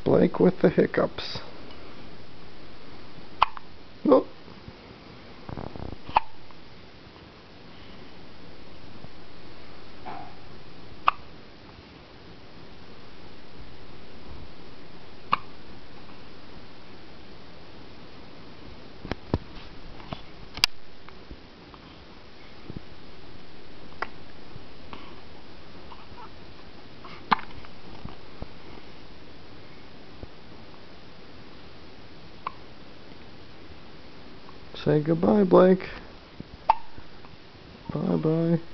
Blake with the hiccups. Oh. Say goodbye, Blake. Bye-bye.